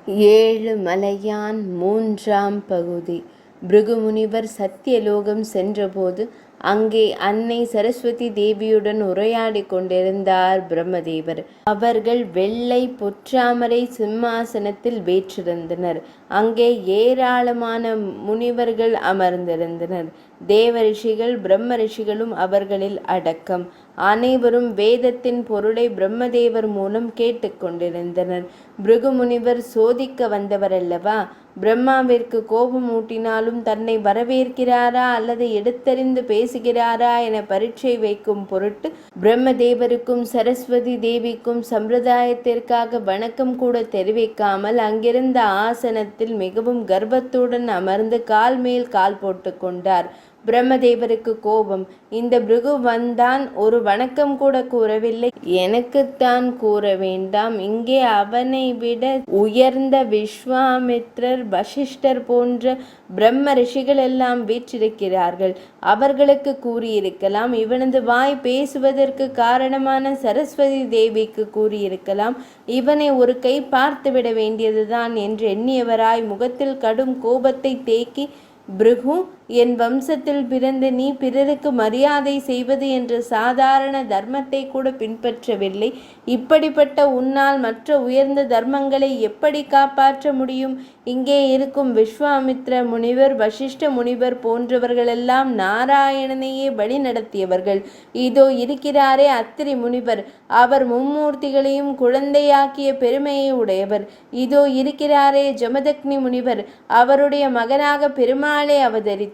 ஏழுமலையான் மூன்றாம் பகுதி. பிருகுமுனிவர் சத்தியலோகம் சென்றபோது அங்கே அன்னை சரஸ்வதி தேவியுடன் உரையாடி கொண்டிருந்தார் பிரம்மதேவர். அவர்கள் வெள்ளை பொற்றாமரை சிம்மாசனத்தில் வீற்றிருந்தனர். அங்கே ஏராளமான முனிவர்கள் அமர்ந்திருந்தனர். தேவ ரிஷிகள் பிரம்ம ரிஷிகளும் அவர்களில் அடக்கம். அனைவரும் வேதத்தின் பொருளை பிரம்மதேவர் மூலம் கேட்டுக்கொண்டிருந்தனர். பிருகுமுனிவர் சோதிக்க வந்தவர் அல்லவா? பிரம்மாவிற்கு கோபம் ஊட்டினாலும் தன்னை வரவேற்கிறாரா அல்லது எடுத்தறிந்து பேசுகிறாரா என பரீட்சை வைக்கும் பொருட்டு பிரம்மதேவருக்கும் சரஸ்வதி தேவிக்கும் சம்பிரதாயத்திற்காக வணக்கம் கூட தெரிவிக்காமல் அங்கிருந்த ஆசனத்தில் மிகவும் கர்வத்துடன் அமர்ந்து கால் மேல் கால் போட்டு கொண்டார். பிரம்மதேவருக்கு கோபம். இந்த பிருகு வந்தான், ஒரு வணக்கம் கூட கூறவில்லை. எனக்குத்தான் கூற வேண்டாம்? இங்கே அவனை விட உயர்ந்த விஸ்வாமித்ரர் வசிஷ்டர் போன்ற பிரம்ம ரிஷிகள் எல்லாம் வீற்றிருக்கிறார்கள். அவர்களுக்கு கூறியிருக்கலாம். இவனது வாய் பேசுவதற்கு காரணமான சரஸ்வதி தேவிக்கு கூறியிருக்கலாம். இவனை ஒரு கை பார்த்துவிட வேண்டியதுதான் என்று எண்ணியவராய் முகத்தில் கடும் கோபத்தை தேக்கி, பிருகு, என் வம்சத்தில் பிறந்து நீ பிறருக்கு மரியாதை செய்வது என்ற சாதாரண தர்மத்தை கூட பின்பற்றவில்லை. இப்படிப்பட்ட உன்னால் மற்ற உயர்ந்த தர்மங்களை எப்படி காப்பாற்ற முடியும்? இங்கே இருக்கும் விஸ்வாமித்ர முனிவர், வசிஷ்ட முனிவர் போன்றவர்களெல்லாம் நாராயணனையே வழி நடத்தியவர்கள். இதோ இருக்கிறாரே அத்திரி முனிவர், அவர் மும்மூர்த்திகளையும் குழந்தையாக்கிய பெருமையை உடையவர். இதோ இருக்கிறாரே ஜமதக்னி முனிவர், அவருடைய மகனாக பெருமாளே அவதரித்தார்.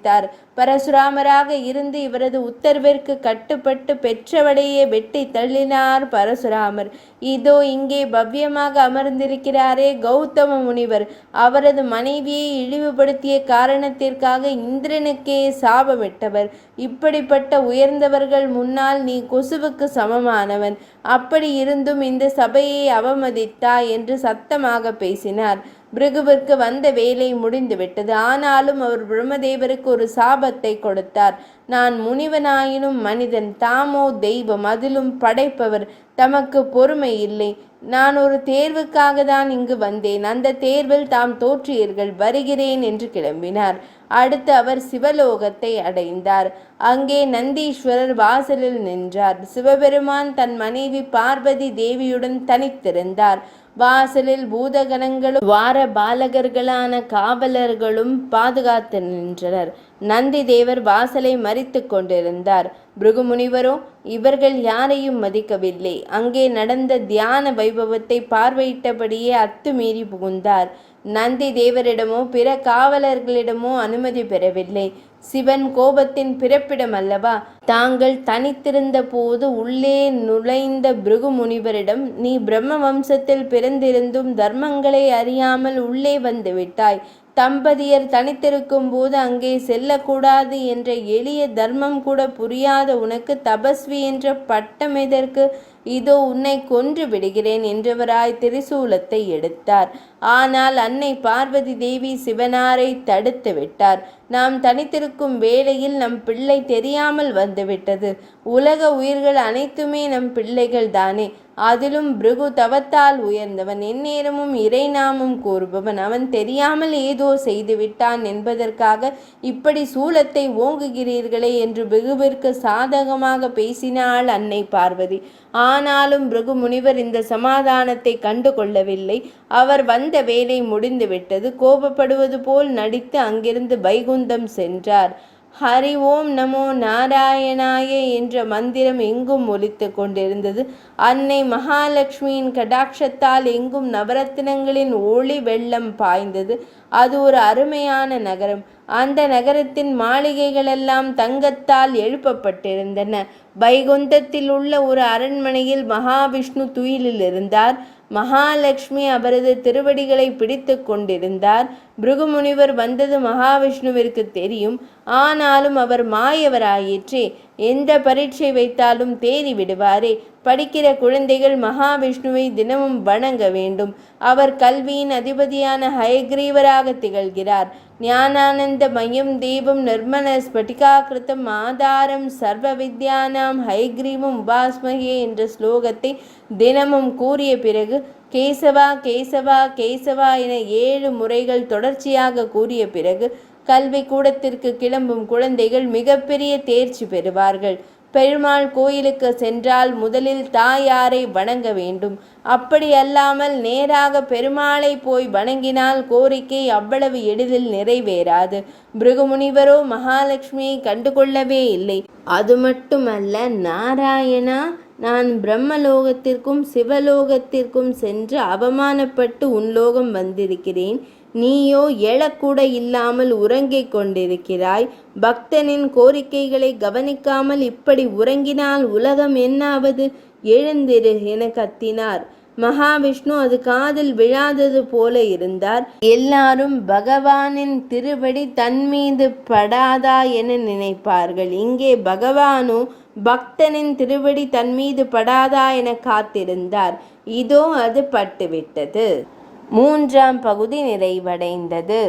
பரசுராமராக இருந்து இவரது உத்தரவிற்கு கட்டுப்பட்டு பெற்றவடையே வெட்டி தள்ளினார் பரசுராமர். இதோ இங்கே பவ்யமாக அமர்ந்திருக்கிறாரே கௌதம முனிவர், அவரது மனைவியை இழிவுபடுத்திய காரணத்திற்காக இந்திரனுக்கே சாபமிட்டவர். இப்படிப்பட்ட உயர்ந்தவர்கள் முன்னால் நீ கொசுவுக்கு சமமானவன். அப்படி இருந்தும் இந்த சபையை அவமதித்தாய் என்று சத்தமாக பேசினார். பிருகுவிற்கு வந்த வேலை முடிந்துவிட்டது. ஆனாலும் அவர் பிரம்மதேவருக்கு ஒரு சாபத்தை கொடுத்தார். நான் முனிவனாயினும் மனிதன், தாமோ தெய்வம், அதிலும் படைப்பவர். தமக்கு பொறுமை இல்லை. நான் ஒரு தேர்வுக்காக தான் இங்கு வந்தேன். அந்த தேர்வில் தாம் தோற்றீர்கள். வருகிறேன் என்று கிளம்பினார். அடுத்து அவர் சிவலோகத்தை அடைந்தார். அங்கே நந்தீஸ்வரர் வாசலில் நின்றார். சிவபெருமான் தன் மனைவி பார்வதி தேவியுடன் தனித்திருந்தார். வாசலில் பூதகணங்களும் வார பாலகர்களான காவலர்களும் பாதுகாத்து நின்றனர். நந்தி தேவர் வாசலை மறித்து கொண்டிருந்தார். பிருகுமுனிவரோ இவர்கள் யாரையும் மதிக்கவில்லை. அங்கே நடந்த தியான வைபவத்தை பார்வையிட்டபடியே அத்துமீறி புகுந்தார். நந்தி தேவரிடமோ பிற காவலர்களிடமோ அனுமதி பெறவில்லை. சிவன் கோபத்தின் பிறப்பிடம் அல்லவா? தாங்கள் தனித்திருந்த போது உள்ளே நுழைந்த பிருகு முனிவரிடம், நீ பிரம்ம வம்சத்தில் பிறந்திருந்தும் தர்மங்களை அறியாமல் உள்ளே வந்து விட்டாய். தம்பதியர் தனித்திருக்கும் போது அங்கே செல்லக்கூடாது என்ற எளிய தர்மம் கூட புரியாத உனக்கு தபஸ்வி என்ற பட்டம் எதற்கு? இதோ உன்னை கொன்று விடுகிறேன் என்றவராய் திரிசூலத்தை எடுத்தார். ஆனால் அன்னை பார்வதி தேவி சிவனாரை தடுத்து விட்டார். நாம் தனித்திருக்கும் வேளையில் நம் பிள்ளை தெரியாமல் வந்துவிட்டது. உலக உயிர்கள் அனைத்துமே நம் பிள்ளைகள் தானே. அதிலும் பிருகு தவத்தால் உயர்ந்தவன், எந்நேரமும் இறைநாமம் கூறுபவன். அவன் தெரியாமல் ஏதோ செய்துவிட்டான் என்பதற்காக இப்படி சூலத்தை ஓங்குகிறீர்களே என்று பிருகுவிற்கு சாதகமாக பேசினாள் அன்னை பார்வதி. ஆனாலும் பிருகு முனிவர் இந்த சமாதானத்தை கண்டு கொள்ளவில்லை. அவர் வந்த வேலை முடிந்துவிட்டது. கோபப்படுவது போல் நடித்து அங்கிருந்து வைகுந்தம் சென்றார். ஹரி ஓம் நமோ நாராயணாய என்ற மந்திரம் எங்கும் ஒலித்து கொண்டிருந்தது. அன்னை மகாலட்சுமியின் கடாட்சத்தால் எங்கும் நவரத்தினங்களின் ஒளி வெள்ளம் பாய்ந்தது. அது ஒரு அருமையான நகரம். அந்த நகரத்தின் மாளிகைகளெல்லாம் தங்கத்தால் எழுப்பப்பட்டிருந்தன. வைகுந்தத்தில் உள்ள ஒரு அரண்மனையில் மகாவிஷ்ணு துயிலில் இருந்தார். மகாலட்சுமி அவரது திருவடிகளை பிடித்து கொண்டிருந்தார். பிருகுமுனிவர் வந்தது மகாவிஷ்ணுவிற்கு தெரியும். ஆனாலும் அவர் மாயவராயிற்றே. எந்த பரீட்சை வைத்தாலும் தேறி விடுவாரே. படிக்கிற குழந்தைகள் மகாவிஷ்ணுவை தினமும் வணங்க வேண்டும். அவர் கல்வியின் அதிபதியான ஹயக்ரீவராக திகழ்கிறார். ஞானானந்தமயம் தேவம் நிர்மல ஸ்பட்டிகாகிருதம் ஆதாரம் சர்வ வித்யானாம் ஹைக்ரீவம் உபாஸ்மகே என்ற ஸ்லோகத்தை தினமும் கூறிய பிறகு கேசவா கேசவா கேசவா என 7 முறைகள் தொடர்ச்சியாக கூறிய பிறகு கல்வி கூடத்திற்கு கிளம்பும் குழந்தைகள் மிகப்பெரிய தேர்ச்சி பெறுவார்கள். பெருமாள் கோயிலுக்கு சென்றால் முதலில் தாயாரை வணங்க வேண்டும். அப்படி அல்லாமல் நேராக பெருமாளை போய் வணங்கினால் கோரிக்கை அவ்வளவு எளிதில் நிறைவேறாது. பிருகுமுனிவரோ மகாலட்சுமியை கண்டுகொள்ளவே இல்லை. அது மட்டுமல்ல, நாராயணா, நான் பிரம்மலோகத்திற்கும் சிவலோகத்திற்கும் சென்று அவமானப்பட்டு உன்லோகம் வந்திருக்கிறேன். நீயோ எழக்கூட இல்லாமல் உறங்கிக் கொண்டிருக்கிறாய். பக்தனின் கோரிக்கைகளை கவனிக்காமல் இப்படி உறங்கினால் உலகம் என்னாவது? எழுந்திரு என கத்தினார். மகாவிஷ்ணு அது காதில் விழாதது போல இருந்தார். எல்லாரும் பகவானின் திருவடி தன்மீது படாதா என நினைப்பார்கள். இங்கே பகவானோ பக்தனின் திருவடி தன்மீது படாதா என காத்திருந்தார். இதோ அது பட்டுவிட்டது. 3ஆம் பகுதி நிறைவடைந்தது.